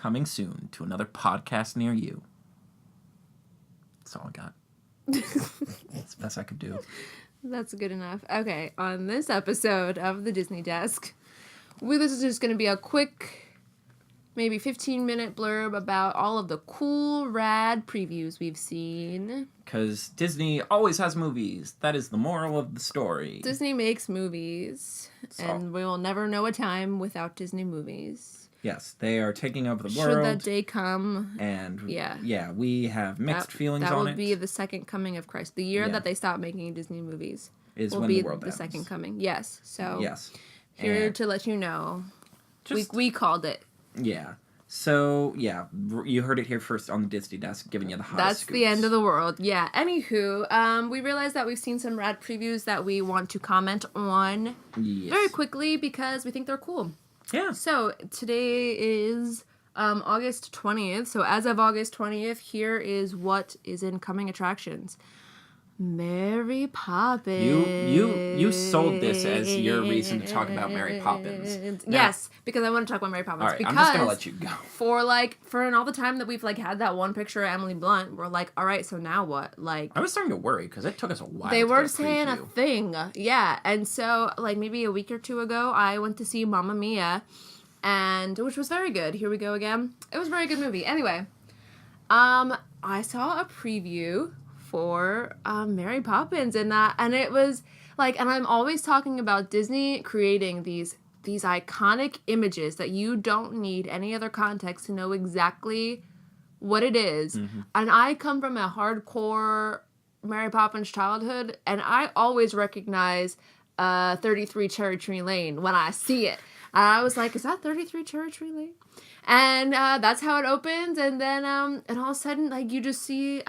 coming soon to another podcast near you. That's all I got. That's the best I could do. That's good enough. Okay, on this episode of the Disney Desk, this is just going to be a quick, maybe 15-minute blurb about all of the cool, rad previews we've seen. Because Disney always has movies. That is the moral of the story. Disney makes movies, and we will never know a time without Disney movies. Yes, they are taking over the world. Should that day come. And yeah, we have mixed feelings on it. That will be the second coming of Christ. The year that they stop making Disney movies is will when be the world the ends. Second coming. Yes. So yes. Here to let you know. We called it. Yeah. So, yeah, you heard it here first on the Disney Desk, giving you the hottest That's scoops. the end of the world. Yeah. Anywho, we realized that we've seen some rad previews that we want to comment on very quickly because we think they're cool. Yeah. So, today is August 20th. So, as of August 20th, here is what is in coming attractions. Mary Poppins. You sold this as your reason to talk about Mary Poppins. Now, yes, because I want to talk about Mary Poppins. All right, because I'm just gonna let you go. For all the time that we've had that one picture of Emily Blunt, we're like, all right, so now what? I was starting to worry because it took us a while. They to were get saying a thing, yeah, and so maybe a week or two ago, I went to see Mamma Mia, which was very good. Here we go again. It was a very good movie. Anyway, I saw a preview for Mary Poppins and it was and I'm always talking about Disney creating these iconic images that you don't need any other context to know exactly what it is. Mm-hmm. And I come from a hardcore Mary Poppins childhood, and I always recognize 33 Cherry Tree Lane when I see it. I was like, is that 33 Cherry Tree Lane? And that's how it opens, and then and all of a sudden you just see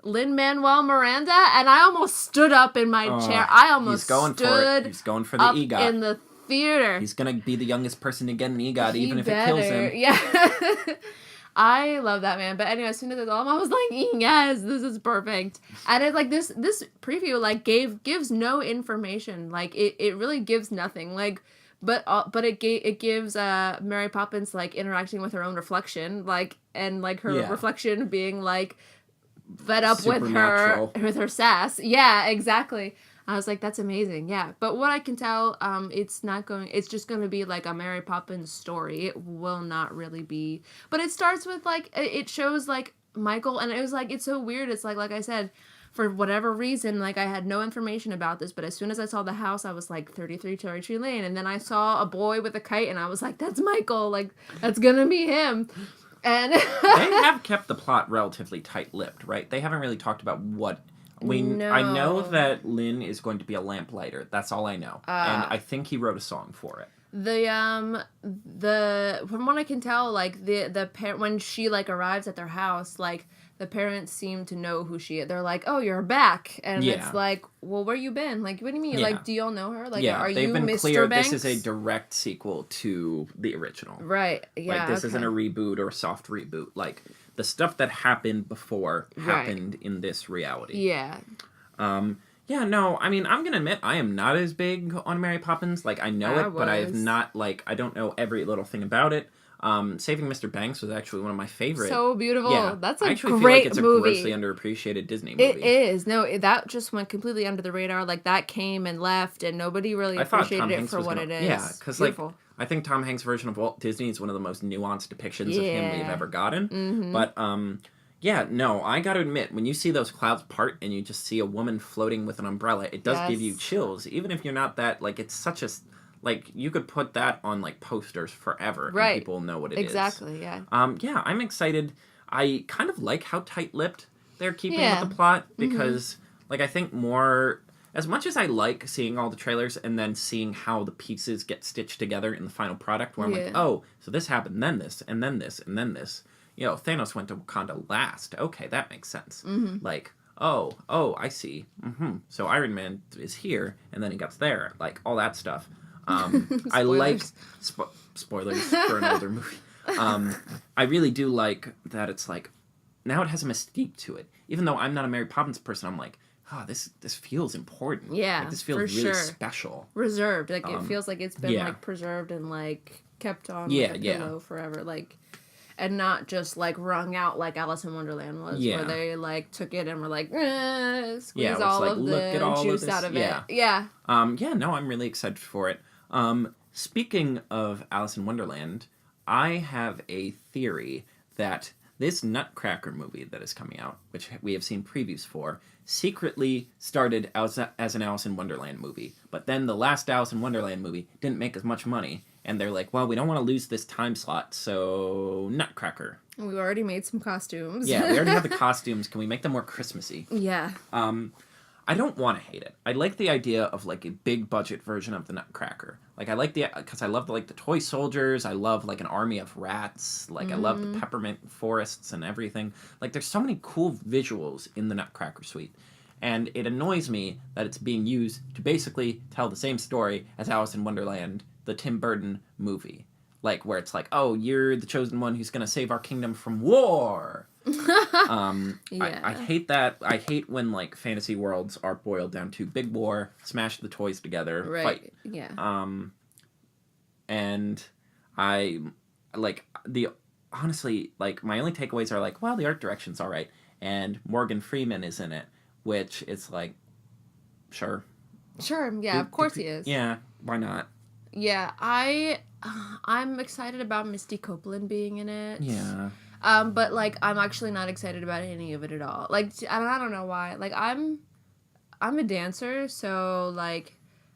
Lin-Manuel Miranda, and I almost stood up in my chair. I almost stood He's going for the EGOT. In the theater. He's going to be the youngest person to get an EGOT, even if it kills him. Yeah. I love that man. But anyway, as soon as it's all, I was like, yes, this is perfect. And it this preview gives no information. It really gives nothing. But it gives Mary Poppins interacting with her own reflection, and her reflection being fed up with her sass. Yeah, exactly. I was like, that's amazing. Yeah. But what I can tell, it's just going to be a Mary Poppins story. It will not really be, but it starts with it shows Michael, and it was it's so weird. It's like I said, for whatever reason, I had no information about this, but as soon as I saw the house, I was like 33 Cherry Tree Lane. And then I saw a boy with a kite, and I was like, that's Michael. That's going to be him. And they have kept the plot relatively tight-lipped, right? They haven't really talked about what... No. I know that Lynn is going to be a lamplighter. That's all I know. And I think he wrote a song for it. From what I can tell, the parent, when she arrives at their house, the parents seem to know who she is. They're like, oh, you're back. And it's well, where you been? What do you mean? Yeah. Do y'all know her? Are they've you been Mr. clear Banks? this is a direct sequel to the original. Right, yeah. This isn't a reboot or a soft reboot. The stuff that happened before happened in this reality. Yeah. Yeah, no, I mean, I'm going to admit, I am not as big on Mary Poppins. I know it, but I have not, I don't know every little thing about it. Saving Mr. Banks was actually one of my favorite. So beautiful. Yeah, that's a great movie. I actually feel like it's a grossly underappreciated Disney movie. It is. No, that just went completely under the radar. That came and left, and nobody really appreciated it for what it is. Yeah, because, I think Tom Hanks' version of Walt Disney is one of the most nuanced depictions of him we've ever gotten. Mm-hmm. But, yeah, no, I gotta admit, when you see those clouds part and you just see a woman floating with an umbrella, it does give you chills. Even if you're not that, it's such a... you could put that on, posters forever, and people know what it is. Exactly, yeah. Yeah, I'm excited. I kind of like how tight-lipped they're keeping with the plot, because, I think more... As much as I like seeing all the trailers and then seeing how the pieces get stitched together in the final product, where I'm like, oh, so this happened, then this, and then this, and then this. Thanos went to Wakanda last. Okay, that makes sense. Mm-hmm. Oh, I see. Mm-hmm. So Iron Man is here, and then he gets there. All that stuff. I like... spoilers for an older movie. I really do like that it's now it has a mystique to it. Even though I'm not a Mary Poppins person, I'm like, oh, this feels important. Yeah, this feels really special. Reserved. It feels like it's been preserved and kept on Yeah, like, a pillow forever, like, and not just like wrung out like Alice in Wonderland was, where they like took it and were like squeeze all like, of look the at all juice of this. out of Yeah. it. Yeah. No, I'm really excited for it. Speaking of Alice in Wonderland, I have a theory that this Nutcracker movie that is coming out, which we have seen previews for, secretly started as an Alice in Wonderland movie. But then the last Alice in Wonderland movie didn't make as much money. And they're like, well, we don't want to lose this time slot, so Nutcracker. We've already made some costumes. Yeah, we already have the costumes. Can we make them more Christmassy? Yeah. I don't want to hate it. I like the idea of like a big budget version of the Nutcracker. Like I like because I love the toy soldiers. I love like an army of rats. Like I love the peppermint forests and everything. Like there's so many cool visuals in the Nutcracker suite. And it annoys me that it's being used to basically tell the same story as Alice in Wonderland, the Tim Burton movie. Like where it's like, oh, you're the chosen one who's going to save our kingdom from war. Yeah. I hate that. I hate when like fantasy worlds are boiled down to big war, smash the toys together, fight. Yeah. And I like honestly, like my only takeaways are like, well, the art direction's all right, and Morgan Freeman is in it, which is like, sure. Sure. Yeah. Of course he is. Yeah. Why not? Yeah. I'm excited about Misty Copeland being in it. Yeah. But, like, I'm actually not excited about any of it at all. Like, I don't know why. Like, I'm a dancer, so, like,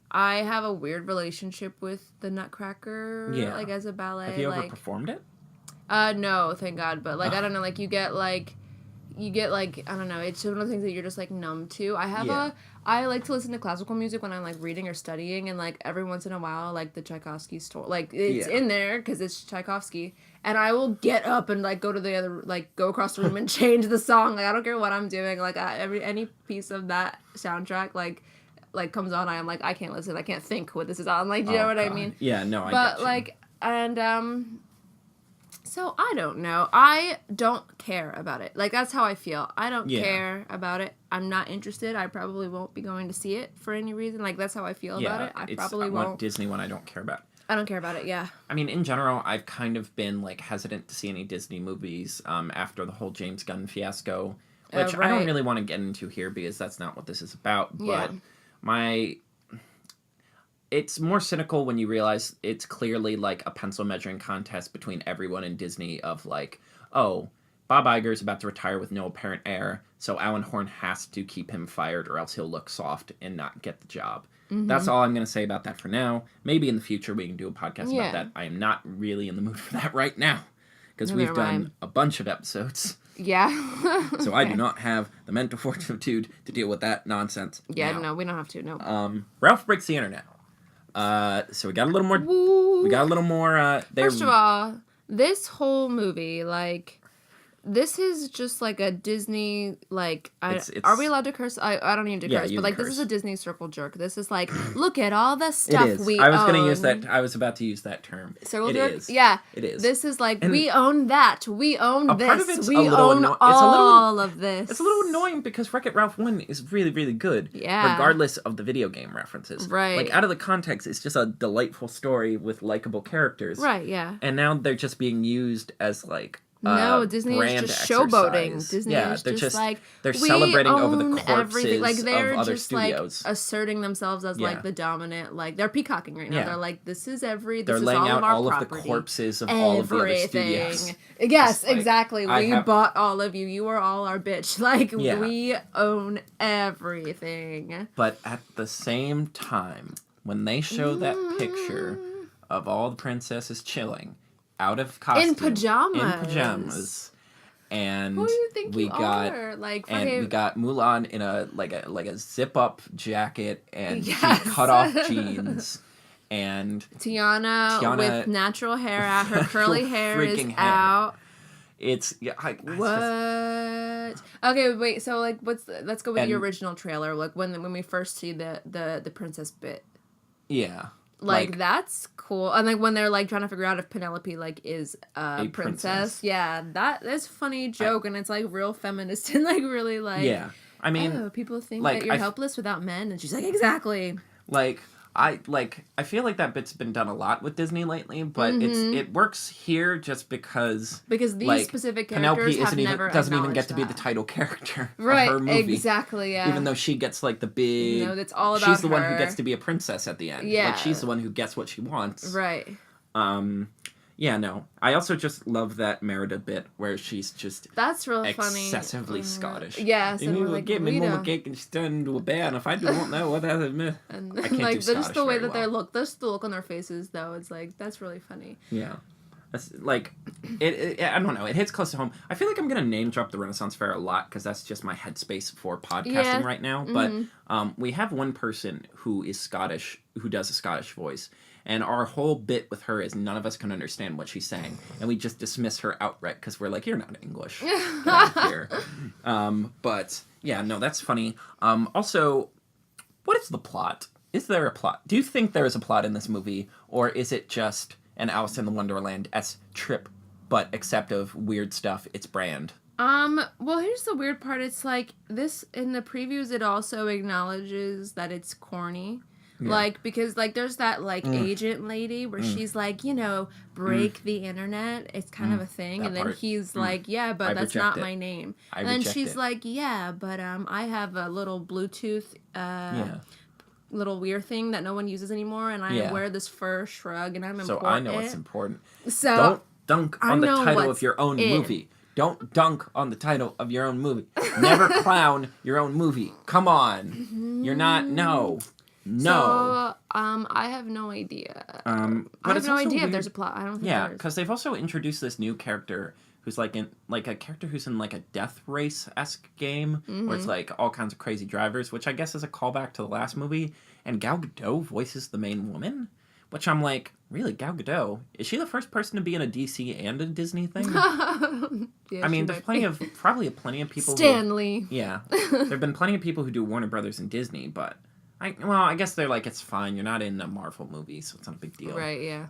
I have a weird relationship with the Nutcracker, like, as a ballet. Have you ever performed it? No, thank God. But, like, I don't know, like, you get, like, I don't know, it's one of the things that you're just, like, numb to. I like to listen to classical music when I'm, like, reading or studying, and, like, every once in a while, like, the Tchaikovsky story, like, it's in there, because it's Tchaikovsky, and I will get up and, like, go to the other, like, go across the room and change the song, like, I don't care what I'm doing, like, any piece of that soundtrack, like, comes on, I am like, I can't listen, I can't think what this is on, like, do you know what I mean? Yeah, no, I But, get you. like, and, so, I don't know. I don't care about it. Like, that's how I feel. I don't care about it. I'm not interested. I probably won't be going to see it for any reason. Like, that's how I feel about it. I probably won't. Disney one I don't care about. I don't care about it, yeah. I mean, in general, I've kind of been, like, hesitant to see any Disney movies after the whole James Gunn fiasco, which I don't really want to get into here because that's not what this is about. But it's more cynical when you realize it's clearly like a pencil measuring contest between everyone in Disney of like, oh, Bob Iger's about to retire with no apparent heir, so Alan Horn has to keep him fired or else he'll look soft and not get the job. Mm-hmm. That's all I'm going to say about that for now. Maybe in the future we can do a podcast about that. I am not really in the mood for that right now because we've done a bunch of episodes. Yeah. So I do not have the mental fortitude to deal with that nonsense. Yeah, no, we don't have to, no. Ralph Breaks the Internet. So we got a little more. Woo. We got a little more. First of all, this whole movie, like, this is just like a Disney, like, are we allowed to curse? I don't need to curse, but like, this is a Disney circle jerk. This is like, look at all the stuff we own. I was going to use that. I was about to use that term. Circle jerk? Yeah. It is. This is like, and we own that. We own this. Part of it's we own all of this. It's a little annoying because Wreck-It Ralph 1 is really, really good. Yeah. Regardless of the video game references. Right. Like, out of the context, it's just a delightful story with likable characters. Right, yeah. And now they're just being used as, like, no, Disney is just showboating. Disney is just like, they're celebrating over the corpses like, they're of other just studios. Like asserting themselves as like the dominant, like they're peacocking right now. They're like, this is they're is laying all out of our all property. Of the corpses of all of the other studios. Yes, like, exactly. We bought all of you. You are all our bitch. Like, we own everything. But at the same time, when they show that picture of all the princesses chilling out of costume, in pajamas. And who do you think we got Mulan in a zip up jacket and cut off jeans, and Tiana with natural hair out, her curly hair is out. It's what? Okay, wait. So like, let's go with the original trailer. Like when we first see the princess bit. Yeah. Like that's cool, and like when they're like trying to figure out if Penelope like is a princess. Yeah, that's a funny joke, and it's like real feminist and like really like. Yeah, I mean, people think that you're helpless without men, and she's like, exactly. Like I feel like that bit's been done a lot with Disney lately, but it works here just because these specific characters Penelope doesn't even get to be the title character of her movie. Exactly, yeah. Even though she gets like the big, that's all about she's the her. one who gets to be a princess at the end. Yeah, like she's the one who gets what she wants. Right. Yeah, no. I also just love that Merida bit where she's just that's really funny. Excessively Scottish. Yeah, so you give me mama cake and she turned into a bear, and if I don't know what that is, and I can't like do just the way that well. they look, just the look on their faces, though, it's like that's really funny. Yeah, that's like it. I don't know. It hits close to home. I feel like I'm gonna name drop the Renaissance Fair a lot because that's just my headspace for podcasting right now. But we have one person who is Scottish who does a Scottish voice. And our whole bit with her is none of us can understand what she's saying. And we just dismiss her outright because we're like, you're not English. Get out here. But, yeah, no, that's funny. Also, what is the plot? Is there a plot? Do you think there is a plot in this movie? Or is it just an Alice in the Wonderland-esque trip, but except of weird stuff, it's brand? Well, here's the weird part. It's like, this, in the previews, it also acknowledges that it's corny. Yeah. Like, because, like, there's that, like, agent lady where she's like, break the internet. It's kind of a thing. That and then part. He's like, yeah, but that's not my name. And then she's like, yeah, but, I have a little Bluetooth, little weird thing that no one uses anymore, and I wear this fur shrug, and I'm important. So I know it's important. So don't dunk on the title of your own movie. Don't dunk on the title of your own movie. Never clown your own movie. Come on. You're not, no. So, I have no idea. I have no idea if there's a plot. I don't think there is. Yeah, because they've also introduced this new character who's like a character who's in like a Death Race-esque game where it's like all kinds of crazy drivers, which I guess is a callback to the last movie. And Gal Gadot voices the main woman, which I'm like, really, Gal Gadot? Is she the first person to be in a DC and a Disney thing? Yeah, I mean, there's probably plenty of people. Stanley. Yeah, there've been plenty of people who do Warner Brothers and Disney, but. I guess they're like, it's fine. You're not in a Marvel movie, so it's not a big deal. Right, yeah.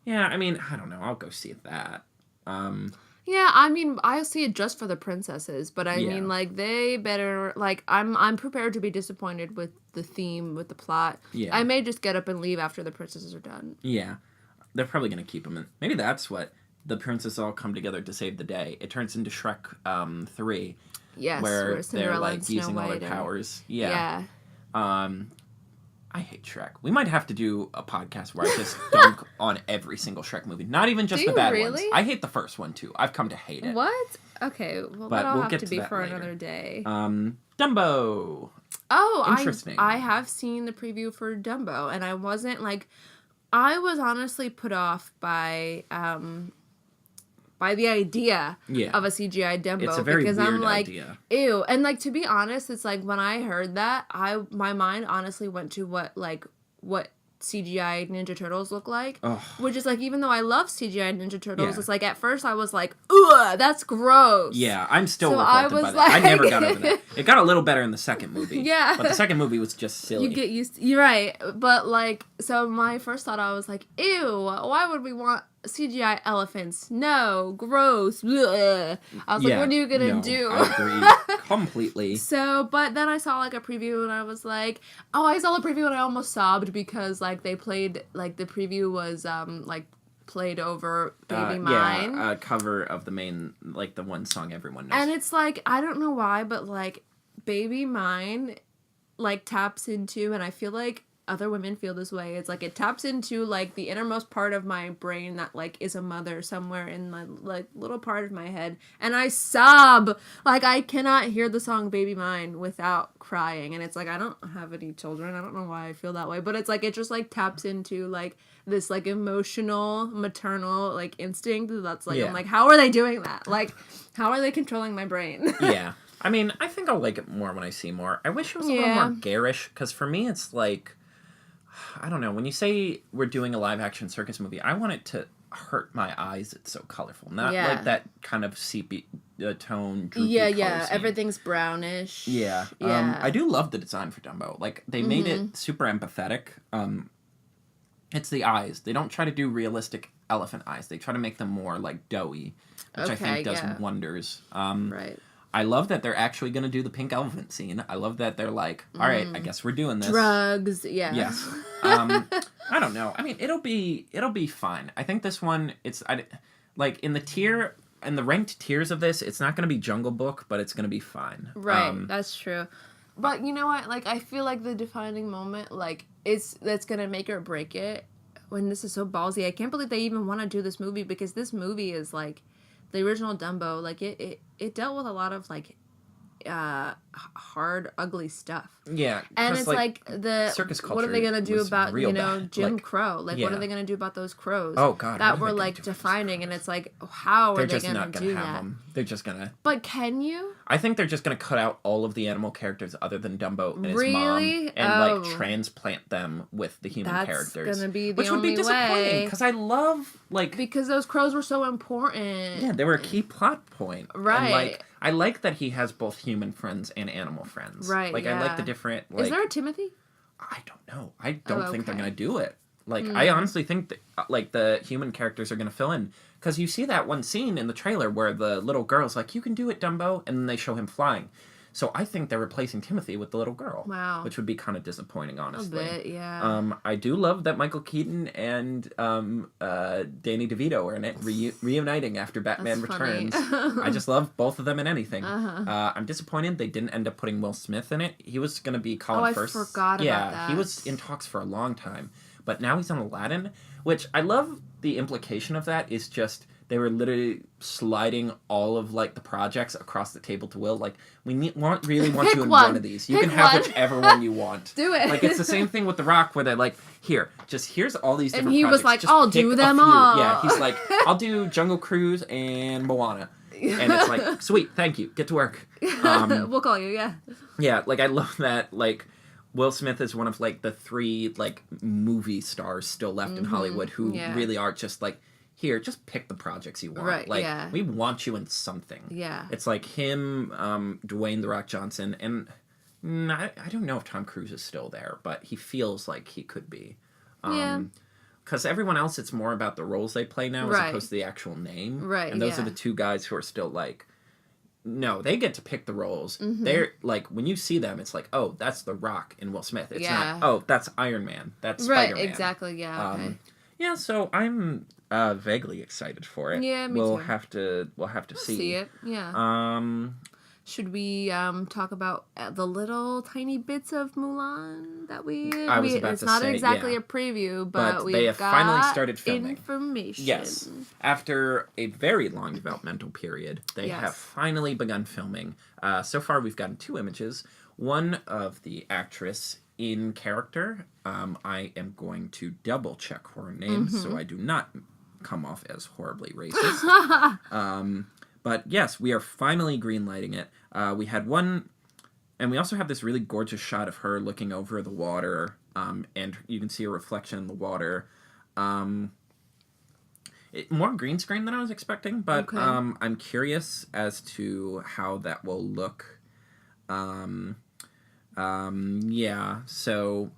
Yeah, I mean, I don't know. I'll go see that. Yeah, I mean, I'll see it just for the princesses, but I mean, like, they better, like, I'm prepared to be disappointed with the theme, with the plot. Yeah. I may just get up and leave after the princesses are done. Yeah. They're probably going to keep them in. Maybe that's what the princesses all come together to save the day. It turns into Shrek 3. Yes, where Cinderella they're, like, and Snow using all White their powers. Yeah. I hate Shrek. We might have to do a podcast where I just dunk on every single Shrek movie. Not even just the bad ones. I hate the first one, too. I've come to hate it. What? Okay, well, that'll have to be for another day. Dumbo. Oh, interesting. I have seen the preview for Dumbo, and I wasn't, like... I was honestly put off by the idea of a CGI Dumbo. It's a very because weird I'm like, idea. Ew. And like, to be honest, it's like when I heard that, my mind honestly went to what CGI Ninja Turtles look like. Ugh. Which is like, even though I love CGI Ninja Turtles, it's like at first I was like, ugh, that's gross. Yeah, I'm still revolted by that. I never got over that. It got a little better in the second movie. Yeah. But the second movie was just silly. You get used to, you're right. But like, so my first thought, I was like, ew, why would we want CGI elephants? No, gross. Blech. I was like, what are you gonna do? I agree completely. So, but then I saw like a preview and I was like, oh, I saw the preview and I almost sobbed because like they played, like the preview was like played over Baby Mine. Yeah, a cover of the main, like the one song everyone knows. And it's like, I don't know why, but like Baby Mine like taps into, and I feel like other women feel this way. It's like it taps into like the innermost part of my brain that like is a mother somewhere in my like little part of my head, and I sob. Like I cannot hear the song Baby Mine without crying, and it's like I don't have any children. I don't know why I feel that way, but it's like it just like taps into like this like emotional maternal like instinct that's like I'm like, how are they doing that? Like how are they controlling my brain? Yeah. I mean, I think I'll like it more when I see more. I wish it was a little more garish, because for me it's like, I don't know, when you say we're doing a live-action circus movie, I want it to hurt my eyes. It's so colorful. Not like that kind of sepia tone, droopy color scheme. Everything's brownish. Yeah. I do love the design for Dumbo. Like, they made it super empathetic. It's the eyes. They don't try to do realistic elephant eyes. They try to make them more, like, doughy, which I think does wonders. Right. I love that they're actually going to do the pink elephant scene. I love that they're like, all right, I guess we're doing this. Drugs, yeah. Yes. I don't know. I mean, it'll be fine. I think this one, like in the ranked tiers of this, it's not going to be Jungle Book, but it's going to be fine. Right, that's true. But you know what? Like, I feel like the defining moment, like, that's going to make or break it. When this is so ballsy, I can't believe they even want to do this movie, because this movie is like the original Dumbo. Like it dealt with a lot of like hard, ugly stuff. Yeah, and it's like the circus culture. What are they gonna do about bad. Jim Crow? Like, what are they gonna do about those crows? Oh God, that were like defining, and it's like, how are they gonna do that? Them. They're just gonna. But can you? I think they're just gonna cut out all of the animal characters other than Dumbo and his mom, and like transplant them with the human characters. That's gonna be the which only would be disappointing, because I love because those crows were so important. Yeah, they were a key plot point. Right. And, like, I like that he has both human friends and animal friends. Right. Like, I like the different. Like, is there a Timothy? I don't know. I don't think they're gonna do it. Like, I honestly think that, like, the human characters are gonna fill in, because you see that one scene in the trailer where the little girl's like, "You can do it, Dumbo," and then they show him flying. So I think they're replacing Timothy with the little girl. Wow. Which would be kind of disappointing, honestly. A bit, yeah. I do love that Michael Keaton and Danny DeVito are in it, reuniting after Batman Returns. I just love both of them in anything. I'm disappointed they didn't end up putting Will Smith in it. He was going to be Colin Firth. I forgot about that. He was in talks for a long time. But now he's on Aladdin, which I love the implication of that is just... They were literally sliding all of, like, the projects across the table to Will. Like, we really want you in one of these. You can have whichever one you want. Do it. Like, it's the same thing with The Rock, where they're like, here's all these different projects. And he was like, just I'll do them all. Yeah, he's like, I'll do Jungle Cruise and Moana. And it's like, sweet, thank you, get to work. We'll call you, yeah. Yeah, like, I love that, like... Will Smith is one of, like, the 3, like, movie stars still left in Hollywood who really are just, like... Here, just pick the projects you want. Right, like, we want you in something. Yeah. It's like him, Dwayne "The Rock" Johnson, and I don't know if Tom Cruise is still there, but he feels like he could be. Because everyone else, it's more about the roles they play now as opposed to the actual name. Right, and those are the 2 guys who are still like, no, they get to pick the roles. They're like, when you see them, it's like, oh, that's The Rock and Will Smith. It's not, oh, that's Iron Man. That's Spider-Man. Right, exactly, yeah, okay. Yeah, so I'm vaguely excited for it. Yeah, me too. We'll have to see it. Yeah. Should we talk about the little tiny bits of Mulan that it's not exactly a preview, but they have finally started filming. Information. Yes. After a very long developmental period, they have finally begun filming. So far, we've gotten 2 images. One of the actress in character. I am going to double check her name so I do not come off as horribly racist. But yes, we are finally greenlighting it. We had one, and we also have this really gorgeous shot of her looking over the water, and you can see a reflection in the water. More green screen than I was expecting, but I'm curious as to how that will look. Yeah, so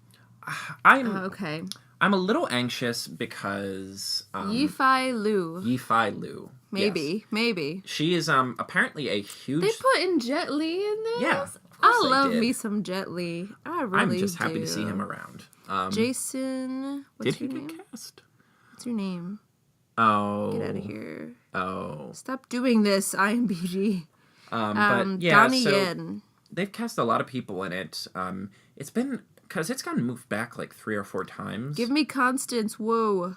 I'm a little anxious because Yifei Liu. Maybe. She is apparently a huge. They put in Jet Li in this? Yeah. I love me some Jet Li. I really do. I'm just happy to see him around. Jason, what's your name? Did he get cast? What's your name? Oh. Get out of here. Oh. Stop doing this, IMBG. But yeah, Donnie Yen. They've cast a lot of people in it. It's been, because it's gotten moved back like 3 or 4 times. Give me Constance Wu.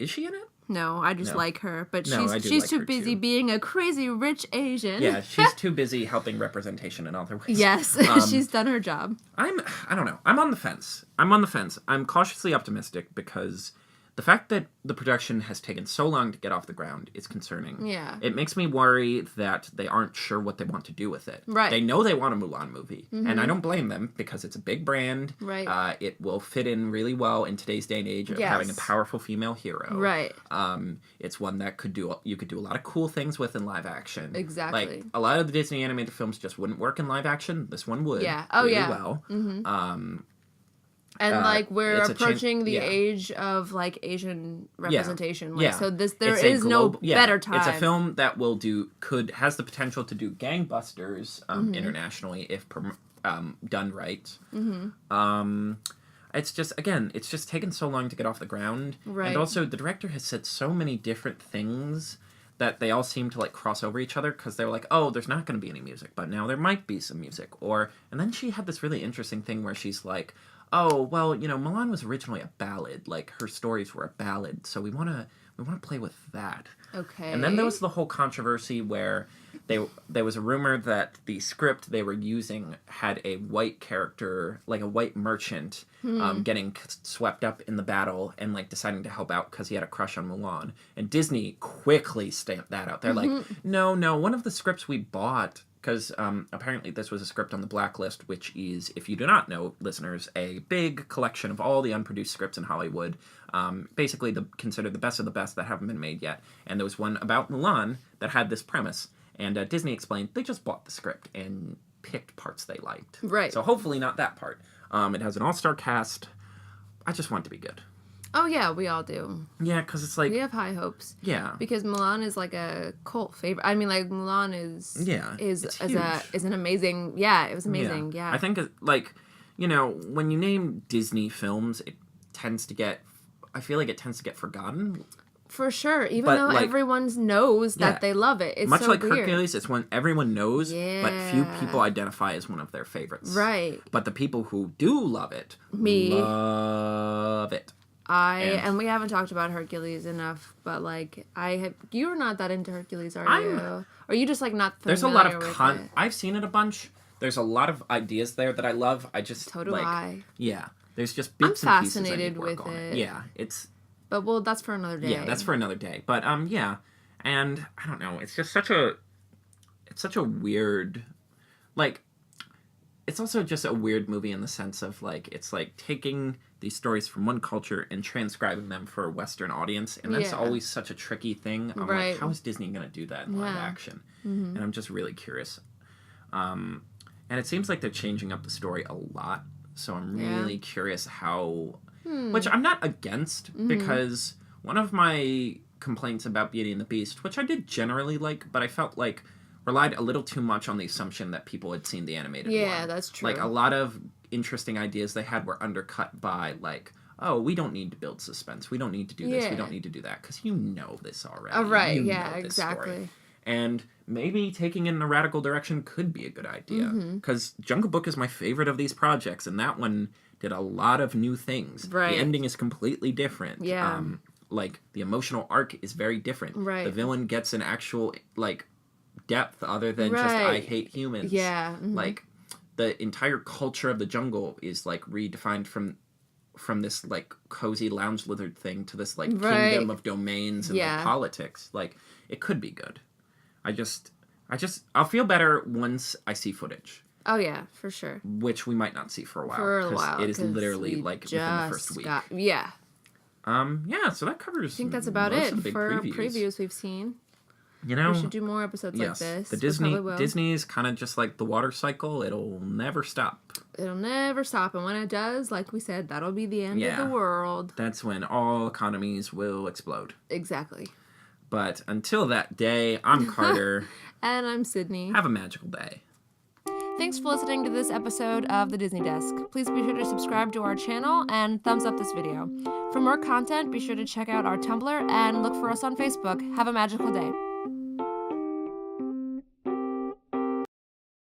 Is she in it? No, I just like her, but she's like too busy being a crazy rich Asian. Yeah, she's too busy helping representation in other ways. Yes, she's done her job. I don't know. I'm on the fence. I'm cautiously optimistic because the fact that the production has taken so long to get off the ground is concerning. Yeah. It makes me worry that they aren't sure what they want to do with it. Right. They know they want a Mulan movie, and I don't blame them because it's a big brand. Right. It will fit in really well in today's day and age of having a powerful female hero. Right. It's one that you could do a lot of cool things with in live action. Exactly. Like, a lot of the Disney animated films just wouldn't work in live action. This one would. Yeah. Oh, really yeah. well. And like we're approaching the age of like Asian representation. Like, so there is no better time. It's a film that has the potential to do gangbusters internationally if done right. It's just taken so long to get off the ground. Right. And also the director has said so many different things that they all seem to like cross over each other because they're like, oh, there's not going to be any music, but now there might be some music. And then she had this really interesting thing where she's like, oh, well, Mulan was originally a ballad. Like her stories were a ballad, so we want to play with that. Okay. And then there was the whole controversy where there was a rumor that the script they were using had a white character, like a white merchant, getting swept up in the battle and like deciding to help out because he had a crush on Mulan. And Disney quickly stamped that out. They're like, no, one of the scripts we bought, because apparently this was a script on the Blacklist, which is, if you do not know, listeners, a big collection of all the unproduced scripts in Hollywood, basically considered the best of the best that haven't been made yet. And there was one about Mulan that had this premise. And Disney explained they just bought the script and picked parts they liked. Right. So hopefully not that part. It has an all-star cast. I just want it to be good. Oh, yeah, we all do. Yeah, because it's like... We have high hopes. Yeah. Because Mulan is like a cult favorite. I mean, like, Mulan is... Yeah, is an amazing... Yeah, it was amazing, yeah. I think, like, when you name Disney films, it tends to get... I feel like it tends to get forgotten. For sure, even though like, everyone knows that they love it. It's much so like weird. Hercules, it's one everyone knows, but few people identify as one of their favorites. Right. But the people who do love it, love it. And we haven't talked about Hercules enough, but like you're not that into Hercules, are you? Or you just like not familiar There's a lot of with it? I've seen it a bunch. There's a lot of ideas there that I love. I just so do I. Yeah. There's just bits and pieces I need to work on it. Yeah, it's. But well, that's for another day. Yeah, that's for another day. But yeah, and I don't know. It's just such a weird, like, it's also just a weird movie in the sense of like it's like taking these stories from one culture and transcribing them for a Western audience, and that's always such a tricky thing. I'm like, how is Disney going to do that in live action? And I'm just really curious. And it seems like they're changing up the story a lot, so I'm really curious how. Which I'm not against, because one of my complaints about Beauty and the Beast, which I did generally like, but I felt like relied a little too much on the assumption that people had seen the animated one. Yeah, that's true. Like, a lot of interesting ideas they had were undercut by, like, oh, we don't need to build suspense. We don't need to do this. We don't need to do that. Because you know this already. Oh, right. You yeah, know this exactly. Story. And maybe taking it in a radical direction could be a good idea. Because Jungle Book is my favorite of these projects, and that one did a lot of new things. Right. The ending is completely different. Yeah. Like, the emotional arc is very different. Right. The villain gets an actual, like, depth other than just, I hate humans. Yeah. Like, the entire culture of the jungle is, like, redefined from this, like, cozy lounge lizard thing to this, like, kingdom of domains and, like, politics. Like, it could be good. I'll feel better once I see footage. Oh, yeah, for sure. Which we might not see for a while. For a while. It is literally, like, within the first week. Yeah. Yeah, so that covers I think that's about it for previews we've seen. You know, we should do more episodes like this. The Disney is kind of just like the water cycle. It'll never stop. It'll never stop. And when it does, like we said, that'll be the end of the world. That's when all economies will explode. Exactly. But until that day, I'm Carter. And I'm Sydney. Have a magical day. Thanks for listening to this episode of The Disney Desk. Please be sure to subscribe to our channel and thumbs up this video. For more content, be sure to check out our Tumblr and look for us on Facebook. Have a magical day.